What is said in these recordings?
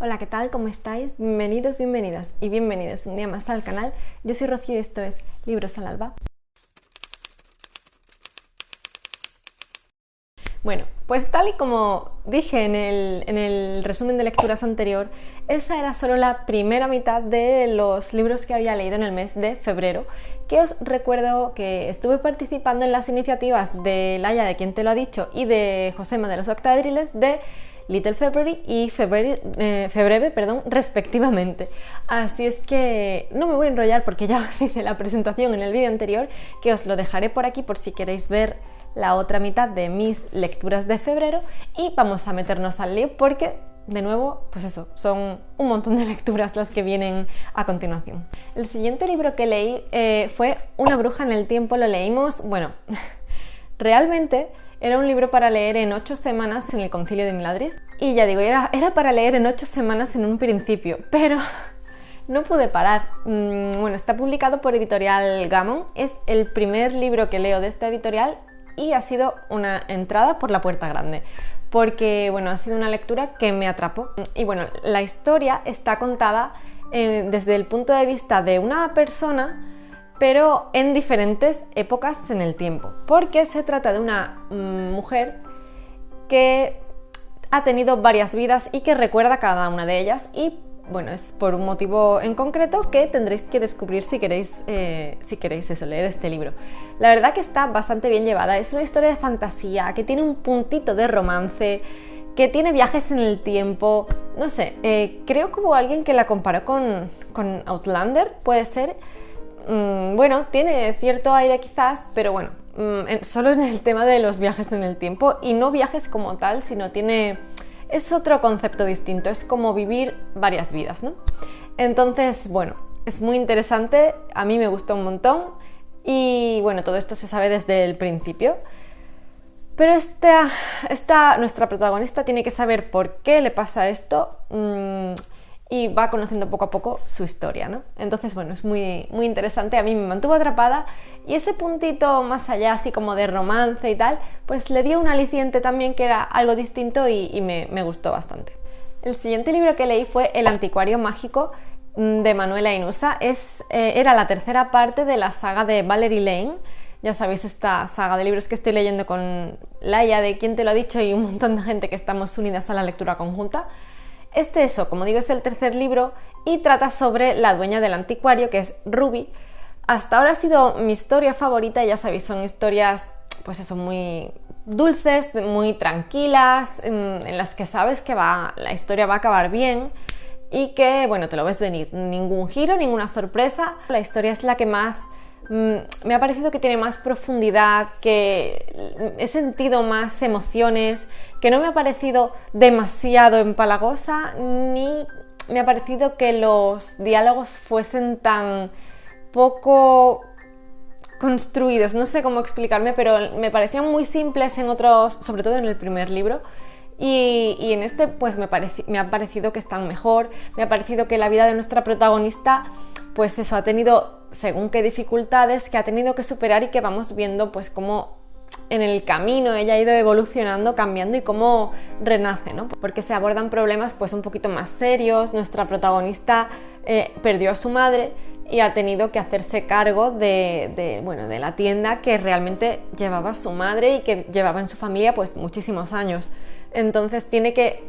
Hola, ¿qué tal? ¿Cómo estáis? Bienvenidos, bienvenidas y bienvenidos un día más al canal. Yo soy Rocío y esto es Libros al Alba. Bueno, pues tal y como dije en el resumen de lecturas anterior, esa era solo la primera mitad de los libros que había leído en el mes de febrero, que os recuerdo que estuve participando en las iniciativas de Laia de Quien Te Lo Ha Dicho y de Josema de los Octadriles de Little February y Febreve, respectivamente. Así es que no me voy a enrollar porque ya os hice la presentación en el vídeo anterior, que os lo dejaré por aquí por si queréis ver la otra mitad de mis lecturas de febrero, y vamos a meternos al lío porque, de nuevo, pues eso, son un montón de lecturas las que vienen a continuación. El siguiente libro que leí fue Una bruja en el tiempo. Lo leímos, bueno, realmente era un libro para leer en 8 semanas en el Concilio de Milagres. Y ya digo, era para leer en 8 semanas en un principio, pero no pude parar. Bueno, está publicado por Editorial Gammon. Es el primer libro que leo de esta editorial y ha sido una entrada por la puerta grande, porque bueno, ha sido una lectura que me atrapó. Y bueno, la historia está contada desde el punto de vista de una persona, pero en diferentes épocas en el tiempo, porque se trata de una mujer que ha tenido varias vidas y que recuerda cada una de ellas, y bueno, es por un motivo en concreto que tendréis que descubrir si queréis eso, leer este libro. La verdad que está bastante bien llevada, es una historia de fantasía, que tiene un puntito de romance, que tiene viajes en el tiempo, no sé, creo que hubo alguien que la comparó con Outlander, puede ser. Bueno, tiene cierto aire quizás, pero bueno, solo en el tema de los viajes en el tiempo, y no viajes como tal, sino es otro concepto distinto, es como vivir varias vidas, ¿no? Entonces, bueno, es muy interesante, a mí me gustó un montón, y bueno, todo esto se sabe desde el principio. Pero nuestra protagonista tiene que saber por qué le pasa esto, y va conociendo poco a poco su historia, ¿no? Entonces, bueno, es muy, muy interesante, a mí me mantuvo atrapada, y ese puntito más allá, así como de romance y tal, pues le dio un aliciente también que era algo distinto, y me gustó bastante. El siguiente libro que leí fue El Anticuario Mágico, de Manuela Inusa. Era la tercera parte de la saga de Valerie Lane. Ya sabéis, esta saga de libros que estoy leyendo con Laia de Quien Te Lo Ha Dicho y un montón de gente que estamos unidas a la lectura conjunta. Como digo, es el tercer libro y trata sobre la dueña del anticuario, que es Ruby. Hasta ahora ha sido mi historia favorita, y ya sabéis, son historias, pues eso, muy dulces, muy tranquilas, en las que sabes que la historia va a acabar bien y que, bueno, te lo ves venir. Ningún giro, ninguna sorpresa. La historia es la que más me ha parecido que tiene más profundidad, que he sentido más emociones, que no me ha parecido demasiado empalagosa, ni me ha parecido que los diálogos fuesen tan poco construidos, no sé cómo explicarme, pero me parecían muy simples en otros, sobre todo en el primer libro. Y en este pues me ha parecido que están mejor. Me ha parecido que la vida de nuestra protagonista, pues eso, ha tenido según qué dificultades que ha tenido que superar, y que vamos viendo pues cómo en el camino ella ha ido evolucionando, cambiando, y cómo renace, ¿no? Porque se abordan problemas pues un poquito más serios. Nuestra protagonista perdió a su madre y ha tenido que hacerse cargo de la tienda que realmente llevaba su madre y que llevaba en su familia pues muchísimos años. Entonces tiene que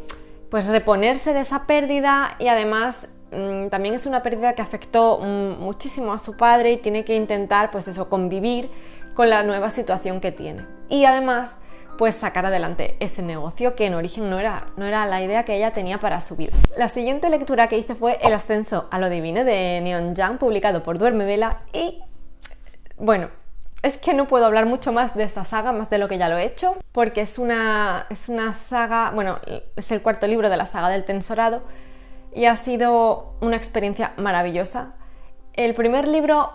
pues reponerse de esa pérdida, y además también es una pérdida que afectó muchísimo a su padre, y tiene que intentar pues eso, convivir con la nueva situación que tiene, y además pues sacar adelante ese negocio que en origen no era la idea que ella tenía para su vida. La siguiente lectura que hice fue El ascenso a lo divino, de Neon Young, publicado por Duerme Vela, y bueno, es que no puedo hablar mucho más de esta saga, más de lo que ya lo he hecho, porque es una saga, bueno, es el cuarto libro de la saga del Tensorado, y ha sido una experiencia maravillosa. El primer libro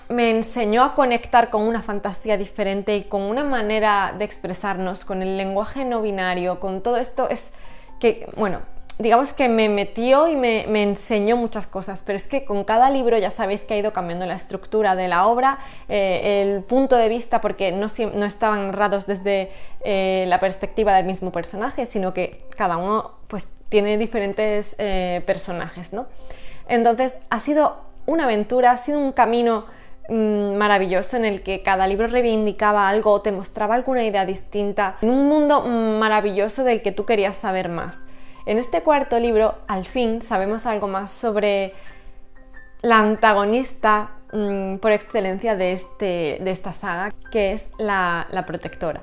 me enseñó a conectar con una fantasía diferente y con una manera de expresarnos, con el lenguaje no binario, con todo esto. Es que, bueno, digamos que me metió y me enseñó muchas cosas, pero es que con cada libro ya sabéis que ha ido cambiando la estructura de la obra, el punto de vista, porque no estaban narrados desde la perspectiva del mismo personaje, sino que cada uno pues tiene diferentes personajes, ¿no? Entonces ha sido una aventura, ha sido un camino maravilloso en el que cada libro reivindicaba algo o te mostraba alguna idea distinta, en un mundo maravilloso del que tú querías saber más. En este cuarto libro, al fin, sabemos algo más sobre la antagonista por excelencia de esta saga, que es la protectora.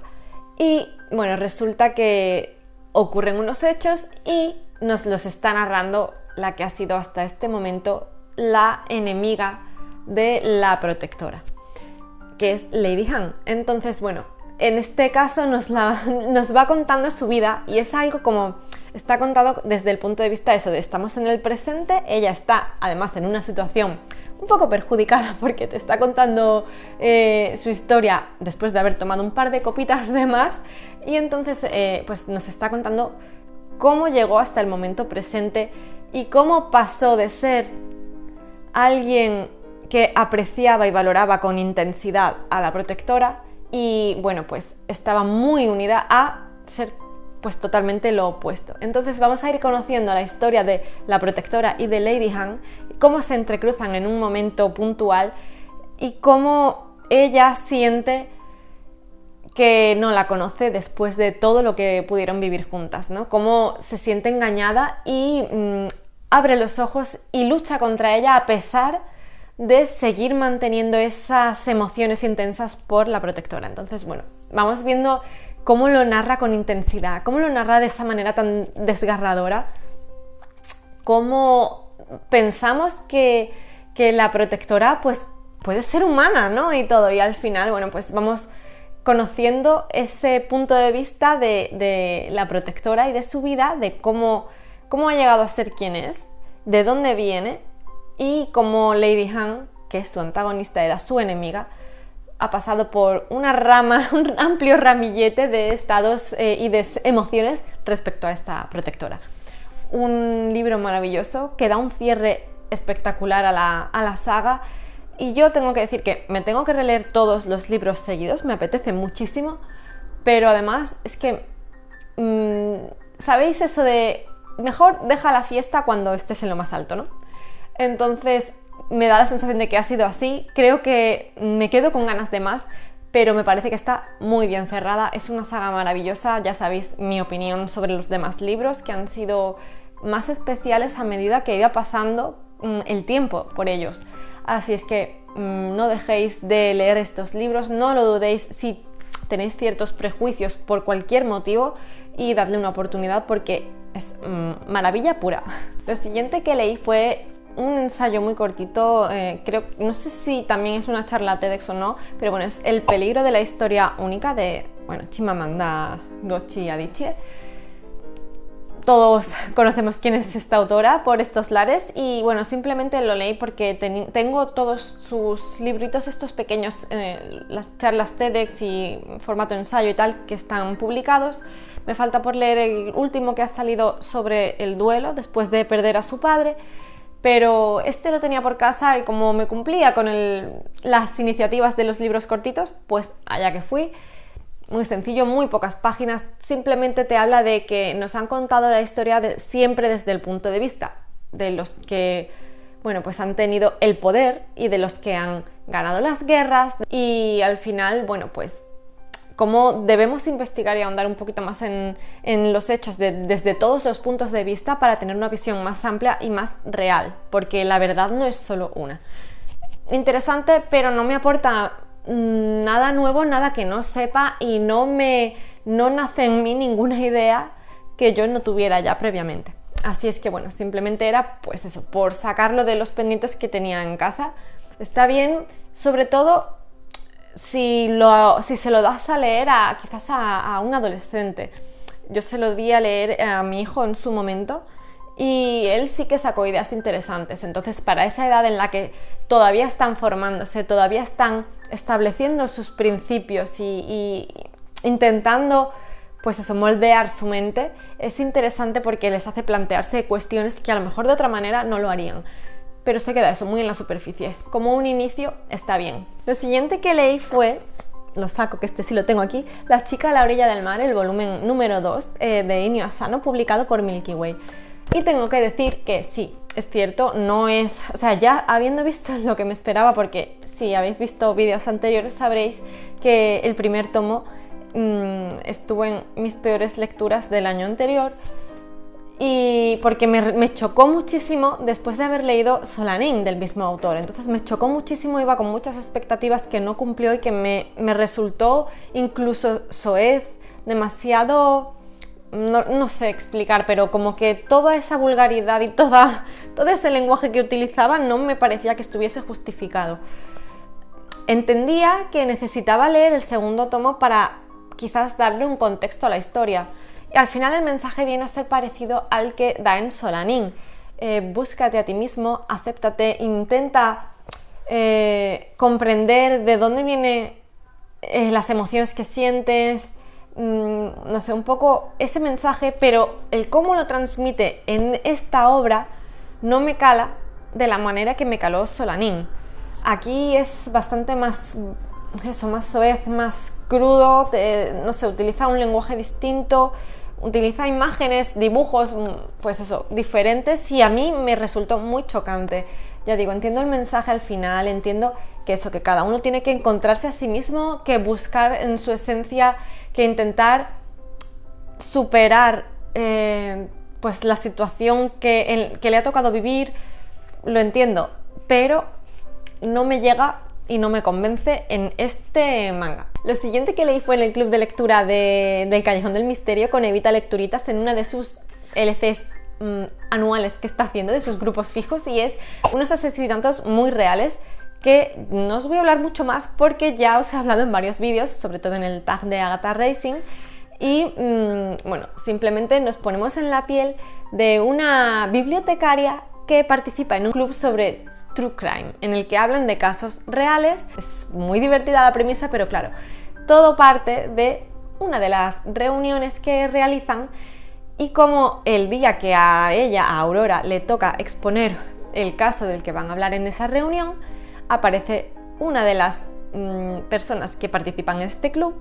Y bueno, resulta que ocurren unos hechos y nos los está narrando la que ha sido hasta este momento la enemiga de la protectora, que es Lady Han. Entonces, bueno, en este caso nos va contando su vida y es algo como está contado desde el punto de vista de eso, de estamos en el presente, ella está además en una situación un poco perjudicada porque te está contando su historia después de haber tomado un par de copitas de más y entonces pues nos está contando cómo llegó hasta el momento presente y cómo pasó de ser alguien que apreciaba y valoraba con intensidad a la protectora y bueno, pues estaba muy unida a ser pues totalmente lo opuesto. Entonces vamos a ir conociendo la historia de la protectora y de Lady Han, cómo se entrecruzan en un momento puntual y cómo ella siente que no la conoce después de todo lo que pudieron vivir juntas, ¿no? Cómo se siente engañada y abre los ojos y lucha contra ella a pesar de seguir manteniendo esas emociones intensas por la protectora. Entonces, bueno, vamos viendo cómo lo narra con intensidad, cómo lo narra de esa manera tan desgarradora, cómo pensamos que la protectora pues puede ser humana, ¿no? Y todo, y al final, bueno, pues vamos conociendo ese punto de vista de la protectora y de su vida, de cómo ha llegado a ser quien es, de dónde viene y cómo Lady Han, que es su antagonista, era su enemiga, ha pasado por una rama, un amplio ramillete de estados y de emociones respecto a esta protectora. Un libro maravilloso que da un cierre espectacular a la saga y yo tengo que decir que me tengo que releer todos los libros seguidos, me apetece muchísimo, pero además es que, ¿sabéis eso de mejor deja la fiesta cuando estés en lo más alto, ¿no? Entonces me da la sensación de que ha sido así, creo que me quedo con ganas de más, pero me parece que está muy bien cerrada, es una saga maravillosa, ya sabéis mi opinión sobre los demás libros que han sido más especiales a medida que iba pasando el tiempo por ellos, así es que no dejéis de leer estos libros, no lo dudéis si tenéis ciertos prejuicios por cualquier motivo y dadle una oportunidad porque es maravilla pura. Lo siguiente que leí fue un ensayo muy cortito, no sé si también es una charla TEDx o no, pero bueno, es El peligro de la historia única de, Chimamanda Ngozi Adichie. Todos conocemos quién es esta autora por estos lares y bueno, simplemente lo leí porque tengo todos sus libritos estos pequeños, las charlas TEDx y formato ensayo y tal que están publicados. Me falta por leer el último que ha salido sobre el duelo después de perder a su padre, pero este lo tenía por casa y como me cumplía con las iniciativas de los libros cortitos, pues allá que fui. Muy sencillo, muy pocas páginas, simplemente te habla de que nos han contado la historia siempre desde el punto de vista de los que, pues han tenido el poder y de los que han ganado las guerras y al final, pues cómo debemos investigar y ahondar un poquito más en los hechos desde todos los puntos de vista para tener una visión más amplia y más real, porque la verdad no es solo una. Interesante, pero no me aporta nada nuevo, nada que no sepa y no nace en mí ninguna idea que yo no tuviera ya previamente. Así es que simplemente era pues eso, por sacarlo de los pendientes que tenía en casa. Está bien, sobre todo si se lo das a leer quizás a un adolescente. Yo se lo di a leer a mi hijo en su momento y él sí que sacó ideas interesantes. Entonces, para esa edad en la que todavía están formándose, todavía están estableciendo sus principios y intentando moldear su mente, es interesante porque les hace plantearse cuestiones que a lo mejor de otra manera no lo harían. Pero se queda eso muy en la superficie. Como un inicio está bien. Lo siguiente que leí fue lo saco, que este sí lo tengo aquí, La chica a la orilla del mar, el volumen número 2 de Inio Asano, publicado por Milky Way. Y tengo que decir que sí, es cierto, no es... O sea, ya habiendo visto lo que me esperaba, porque si habéis visto vídeos anteriores sabréis que el primer tomo estuvo en mis peores lecturas del año anterior, y porque me chocó muchísimo después de haber leído Solanin del mismo autor. Entonces me chocó muchísimo, iba con muchas expectativas que no cumplió y que me resultó incluso soez, demasiado... No sé explicar, pero como que toda esa vulgaridad y todo ese lenguaje que utilizaba no me parecía que estuviese justificado. Entendía que necesitaba leer el segundo tomo para quizás darle un contexto a la historia. Y al final el mensaje viene a ser parecido al que da en Solanin. Búscate a ti mismo, acéptate, intenta comprender de dónde vienen las emociones que sientes, no sé, un poco ese mensaje, pero el cómo lo transmite en esta obra no me cala de la manera que me caló Solanin. Aquí es bastante más soez, más crudo, no sé, utiliza un lenguaje distinto, utiliza imágenes, dibujos, pues eso, diferentes, y a mí me resultó muy chocante. Ya digo, entiendo el mensaje al final, entiendo que eso, que cada uno tiene que encontrarse a sí mismo, que buscar en su esencia, que intentar superar pues la situación que le ha tocado vivir, lo entiendo, pero no me llega y no me convence en este manga. Lo siguiente que leí fue en el club de lectura del Callejón del Misterio con Evita Lecturitas en una de sus LCs anuales que está haciendo, de sus grupos fijos, y es unos asesinatos muy reales que no os voy a hablar mucho más porque ya os he hablado en varios vídeos, sobre todo en el tag de Agatha Racing, y bueno, simplemente nos ponemos en la piel de una bibliotecaria que participa en un club sobre True Crime, en el que hablan de casos reales. Es muy divertida la premisa, pero claro, todo parte de una de las reuniones que realizan, y como el día que a ella, a Aurora, le toca exponer el caso del que van a hablar en esa reunión, aparece una de las personas que participan en este club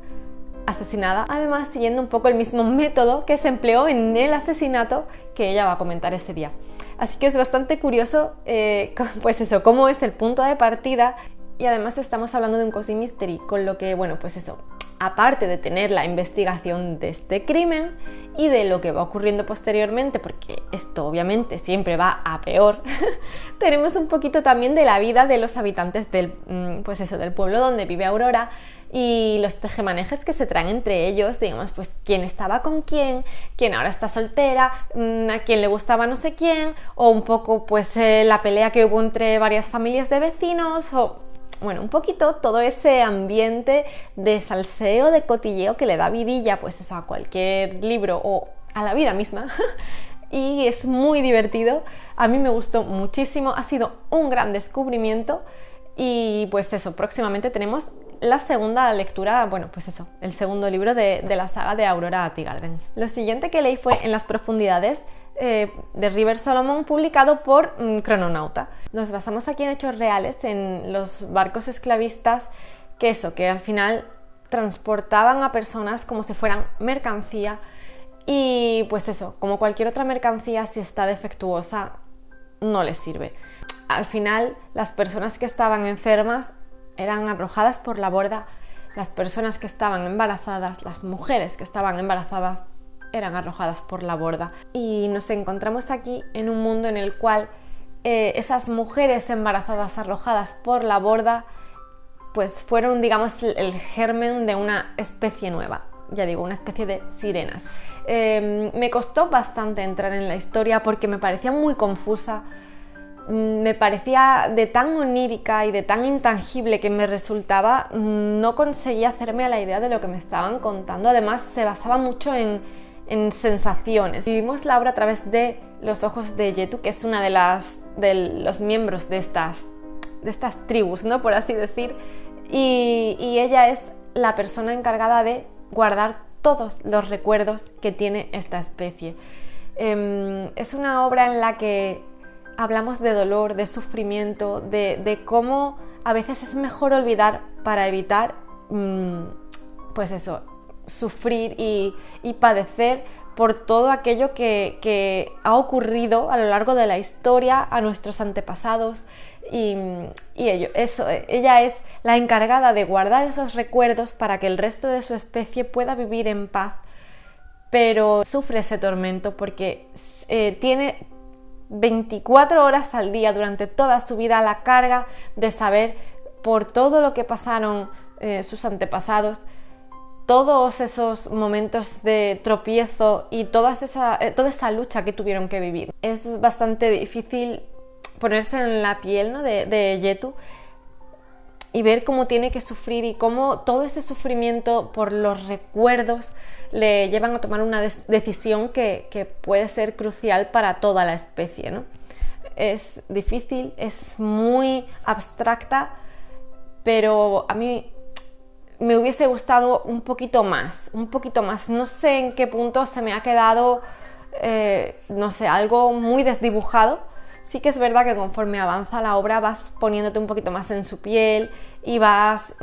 asesinada, además siguiendo un poco el mismo método que se empleó en el asesinato que ella va a comentar ese día. Así que es bastante curioso, pues eso, cómo es el punto de partida, y además estamos hablando de un cozy mystery, con lo que, bueno, pues eso, aparte de tener la investigación de este crimen y de lo que va ocurriendo posteriormente, porque esto obviamente siempre va a peor, tenemos un poquito también de la vida de los habitantes del pueblo donde vive Aurora, y los tejemanejes que se traen entre ellos, digamos, pues quién estaba con quién ahora está soltera, a quién le gustaba no sé quién, o un poco pues la pelea que hubo entre varias familias de vecinos, o bueno, un poquito todo ese ambiente de salseo, de cotilleo que le da vidilla pues eso a cualquier libro o a la vida misma. Y es muy divertido, a mí me gustó muchísimo, ha sido un gran descubrimiento, y pues eso, próximamente tenemos la segunda lectura, bueno, pues eso, el segundo libro de la saga de Aurora Teagarden. Lo siguiente que leí fue En las profundidades de River Solomon, publicado por Crononauta. Nos basamos aquí en hechos reales, en los barcos esclavistas que al final transportaban a personas como si fueran mercancía, y pues eso, como cualquier otra mercancía, si está defectuosa no les sirve. Al final las personas que estaban enfermas eran arrojadas por la borda, las personas que estaban embarazadas, las mujeres que estaban embarazadas, eran arrojadas por la borda. Y nos encontramos aquí en un mundo en el cual esas mujeres embarazadas arrojadas por la borda pues fueron, digamos, el germen de una especie nueva, ya digo, una especie de sirenas. Me costó bastante entrar en la historia porque me parecía muy confusa, me parecía de tan onírica y de tan intangible que me resultaba, no conseguía hacerme a la idea de lo que me estaban contando. Además se basaba mucho en sensaciones. Vivimos la obra a través de los ojos de Yetu, que es una de los miembros de estas tribus, ¿no?, por así decir, y ella es la persona encargada de guardar todos los recuerdos que tiene esta especie. Es una obra en la que hablamos de dolor, de sufrimiento, de cómo a veces es mejor olvidar para evitar pues eso, sufrir y padecer por todo aquello que ha ocurrido a lo largo de la historia, a nuestros antepasados, y ella es la encargada de guardar esos recuerdos para que el resto de su especie pueda vivir en paz, pero sufre ese tormento porque tiene 24 horas al día durante toda su vida la carga de saber por todo lo que pasaron sus antepasados, todos esos momentos de tropiezo y toda esa lucha que tuvieron que vivir. Es bastante difícil ponerse en la piel, ¿no?, de Yetu y ver cómo tiene que sufrir y cómo todo ese sufrimiento por los recuerdos le llevan a tomar una decisión que puede ser crucial para toda la especie, ¿no? Es difícil, es muy abstracta, pero a mí me hubiese gustado un poquito más. No sé en qué punto se me ha quedado, no sé, algo muy desdibujado. Sí que es verdad que conforme avanza la obra vas poniéndote un poquito más en su piel y vas,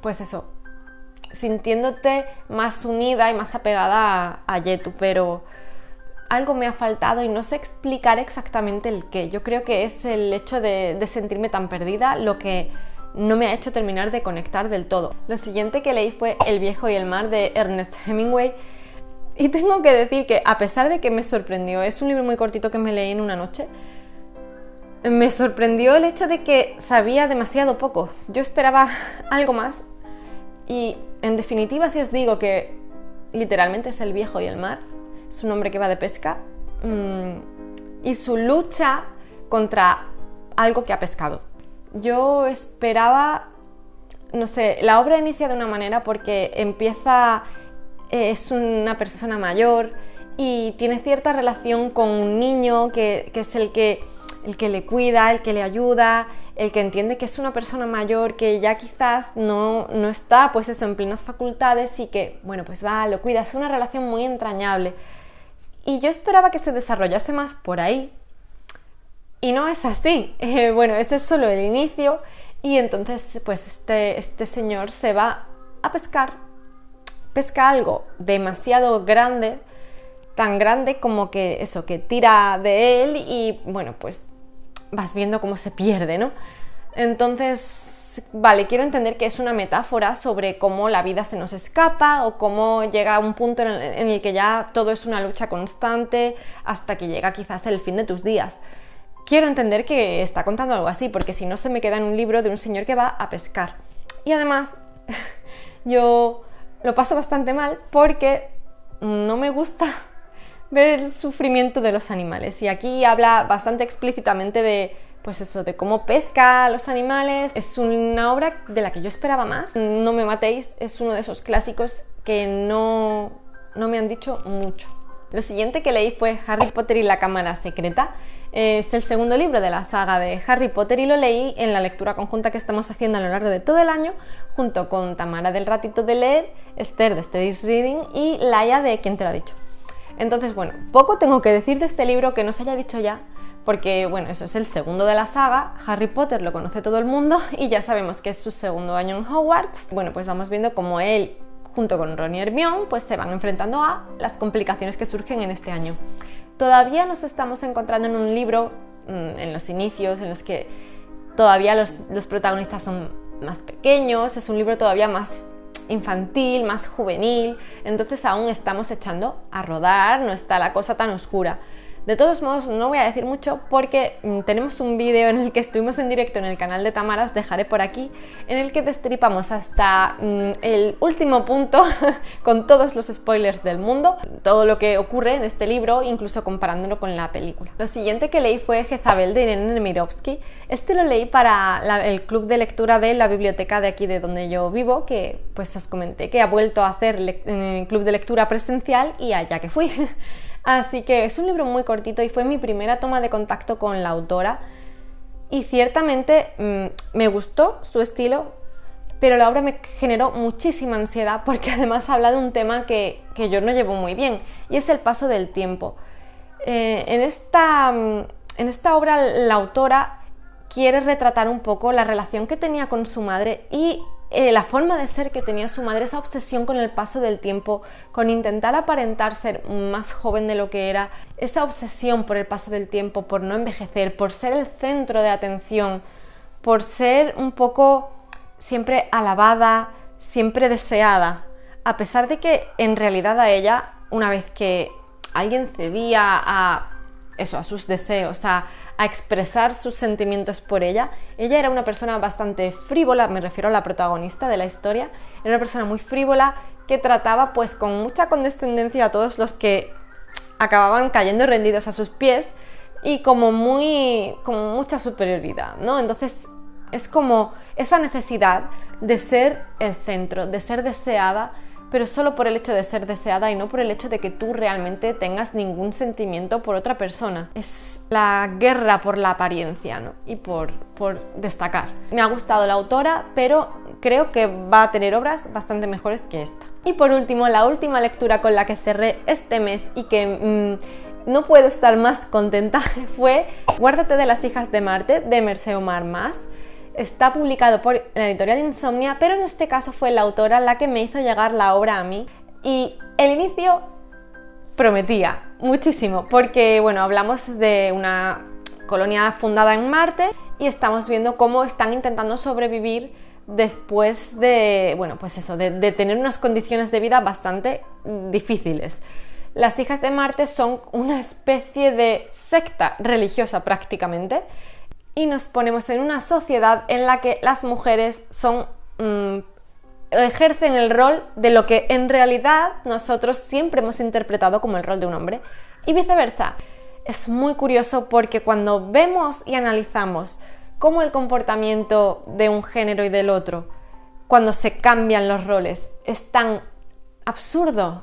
pues eso, sintiéndote más unida y más apegada a Yetu, pero algo me ha faltado y no sé explicar exactamente el qué. Yo creo que es el hecho de sentirme tan perdida lo que no me ha hecho terminar de conectar del todo. Lo siguiente que leí fue El viejo y el mar de Ernest Hemingway y tengo que decir que a pesar de que me sorprendió, es un libro muy cortito que me leí en una noche, me sorprendió el hecho de que sabía demasiado poco. Yo esperaba algo más y en definitiva si os digo que literalmente es el viejo y el mar, es un hombre que va de pesca y su lucha contra algo que ha pescado. Yo esperaba, no sé, la obra inicia de una manera porque empieza, es una persona mayor y tiene cierta relación con un niño que es el que le cuida, el que le ayuda, el que entiende que es una persona mayor que ya quizás no está pues eso, en plenas facultades y que, bueno, pues va, lo cuida. Es una relación muy entrañable. Y yo esperaba que se desarrollase más por ahí. Y no es así. Bueno, ese es solo el inicio y entonces pues este señor se va a pescar. Pesca algo demasiado grande, tan grande como que eso, que tira de él y bueno, pues vas viendo cómo se pierde, ¿no? Entonces, vale, quiero entender que es una metáfora sobre cómo la vida se nos escapa o cómo llega a un punto en el que ya todo es una lucha constante hasta que llega quizás el fin de tus días. Quiero entender que está contando algo así, porque si no se me queda en un libro de un señor que va a pescar. Y además, yo lo paso bastante mal porque no me gusta ver el sufrimiento de los animales. Y aquí habla bastante explícitamente de, pues eso, de cómo pesca a los animales. Es una obra de la que yo esperaba más. No me matéis, es uno de esos clásicos que no me han dicho mucho. Lo siguiente que leí fue Harry Potter y la cámara secreta. Es el segundo libro de la saga de Harry Potter y lo leí en la lectura conjunta que estamos haciendo a lo largo de todo el año junto con Tamara del Ratito de Leer, Esther de Steady's Reading y Laia de ¿Quién te lo ha dicho? Entonces, bueno, poco tengo que decir de este libro que no se haya dicho ya, porque, bueno, eso es el segundo de la saga, Harry Potter lo conoce todo el mundo y ya sabemos que es su segundo año en Hogwarts. Bueno, pues vamos viendo cómo él, junto con Ron y Hermione, pues se van enfrentando a las complicaciones que surgen en este año. Todavía nos estamos encontrando en un libro, en los inicios, en los que todavía los protagonistas son más pequeños, es un libro todavía más infantil, más juvenil, entonces aún estamos echando a rodar, no está la cosa tan oscura. De todos modos, no voy a decir mucho porque tenemos un vídeo en el que estuvimos en directo en el canal de Tamara, os dejaré por aquí, en el que destripamos hasta el último punto con todos los spoilers del mundo, todo lo que ocurre en este libro, incluso comparándolo con la película. Lo siguiente que leí fue Jezabel de Irene Nemirovsky. Este lo leí para el club de lectura de la biblioteca de aquí de donde yo vivo, que pues os comenté que ha vuelto a hacer club de lectura presencial y allá que fui. Así que es un libro muy cortito y fue mi primera toma de contacto con la autora y ciertamente me gustó su estilo, pero la obra me generó muchísima ansiedad porque además habla de un tema que yo no llevo muy bien y es el paso del tiempo. En esta obra la autora quiere retratar un poco la relación que tenía con su madre y la forma de ser que tenía su madre, esa obsesión con el paso del tiempo, con intentar aparentar ser más joven de lo que era, esa obsesión por el paso del tiempo, por no envejecer, por ser el centro de atención, por ser un poco siempre alabada, siempre deseada, a pesar de que en realidad a ella, una vez que alguien cedía a sus deseos, a expresar sus sentimientos por ella era una persona bastante frívola, me refiero a la protagonista de la historia, era una persona muy frívola que trataba pues con mucha condescendencia a todos los que acababan cayendo rendidos a sus pies y con mucha superioridad, ¿no? Entonces es como esa necesidad de ser el centro, de ser deseada, pero solo por el hecho de ser deseada y no por el hecho de que tú realmente tengas ningún sentimiento por otra persona. Es la guerra por la apariencia, ¿no? Y por destacar. Me ha gustado la autora, pero creo que va a tener obras bastante mejores que esta. Y por último, la última lectura con la que cerré este mes y que no puedo estar más contenta fue Guárdate de las hijas de Marte, de Mercè Omar Mas. Está publicado por la editorial Insomnia, pero en este caso fue la autora la que me hizo llegar la obra a mí. Y el inicio prometía muchísimo, porque bueno, hablamos de una colonia fundada en Marte y estamos viendo cómo están intentando sobrevivir después de, bueno, pues eso, de tener unas condiciones de vida bastante difíciles. Las hijas de Marte son una especie de secta religiosa prácticamente, y nos ponemos en una sociedad en la que las mujeres ejercen el rol de lo que en realidad nosotros siempre hemos interpretado como el rol de un hombre y viceversa. Es muy curioso porque cuando vemos y analizamos cómo el comportamiento de un género y del otro, cuando se cambian los roles, es tan absurdo,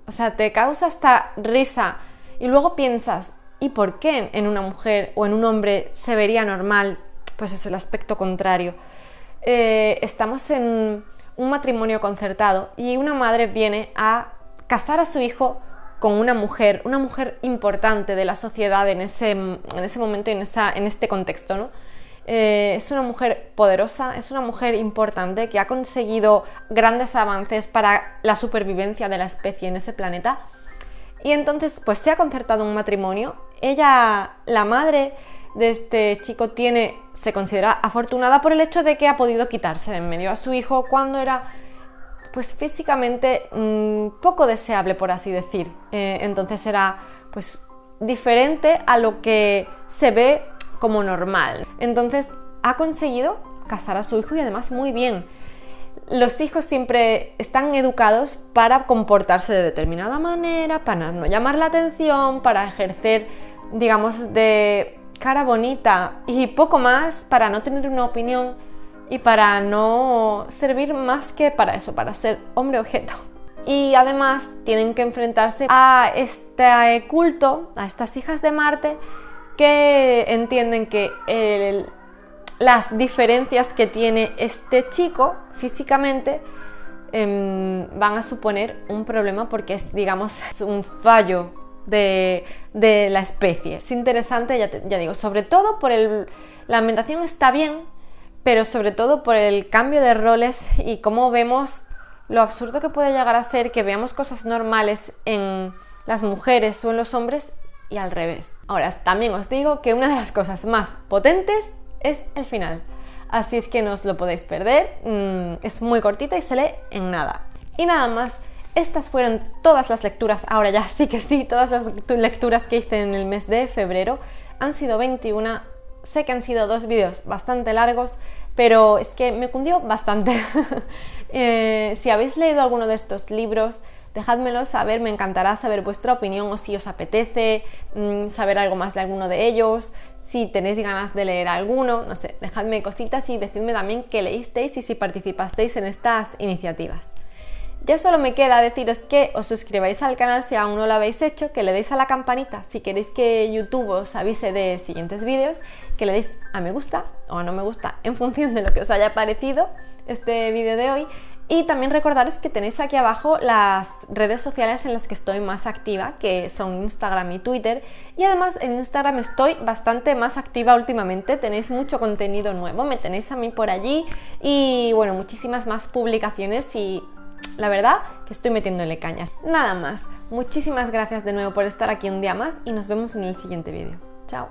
o sea, te causa hasta risa y luego piensas, ¿y por qué en una mujer o en un hombre se vería normal, pues eso, el aspecto contrario? Estamos en un matrimonio concertado y una madre viene a casar a su hijo con una mujer importante de la sociedad en ese momento y en este contexto, ¿no? Es una mujer poderosa, es una mujer importante que ha conseguido grandes avances para la supervivencia de la especie en ese planeta. Y entonces pues se ha concertado un matrimonio. Ella, la madre de este chico, se considera afortunada por el hecho de que ha podido quitarse de en medio a su hijo cuando era pues físicamente poco deseable, por así decir. Entonces era pues diferente a lo que se ve como normal. Entonces ha conseguido casar a su hijo y además muy bien. Los hijos siempre están educados para comportarse de determinada manera, para no llamar la atención, para ejercer, digamos, de cara bonita y poco más, para no tener una opinión y para no servir más que para eso, para ser hombre objeto. Y además tienen que enfrentarse a este culto, a estas hijas de Marte, que entienden que las diferencias que tiene este chico físicamente van a suponer un problema porque es, digamos, es un fallo de la especie. Es interesante, ya digo, sobre todo por la ambientación está bien, pero sobre todo por el cambio de roles y cómo vemos lo absurdo que puede llegar a ser que veamos cosas normales en las mujeres o en los hombres y al revés. Ahora, también os digo que una de las cosas más potentes es el final, así es que no os lo podéis perder. Es muy cortita y se lee en nada. Y nada más, estas fueron todas las lecturas, ahora ya sí que sí, todas las lecturas que hice en el mes de febrero. Han sido 21, sé que han sido 2 vídeos bastante largos, pero es que me cundió bastante. Si habéis leído alguno de estos libros, dejádmelo saber, me encantará saber vuestra opinión o si os apetece saber algo más de alguno de ellos. Si tenéis ganas de leer alguno, no sé, dejadme cositas y decidme también qué leísteis y si participasteis en estas iniciativas. Ya solo me queda deciros que os suscribáis al canal si aún no lo habéis hecho, que le deis a la campanita si queréis que YouTube os avise de siguientes vídeos, que le deis a me gusta o a no me gusta en función de lo que os haya parecido este vídeo de hoy Y también recordaros que tenéis aquí abajo las redes sociales en las que estoy más activa, que son Instagram y Twitter. Y además en Instagram estoy bastante más activa últimamente, tenéis mucho contenido nuevo, me tenéis a mí por allí y bueno, muchísimas más publicaciones y la verdad que estoy metiéndole cañas. Nada más, muchísimas gracias de nuevo por estar aquí un día más y nos vemos en el siguiente vídeo. Chao.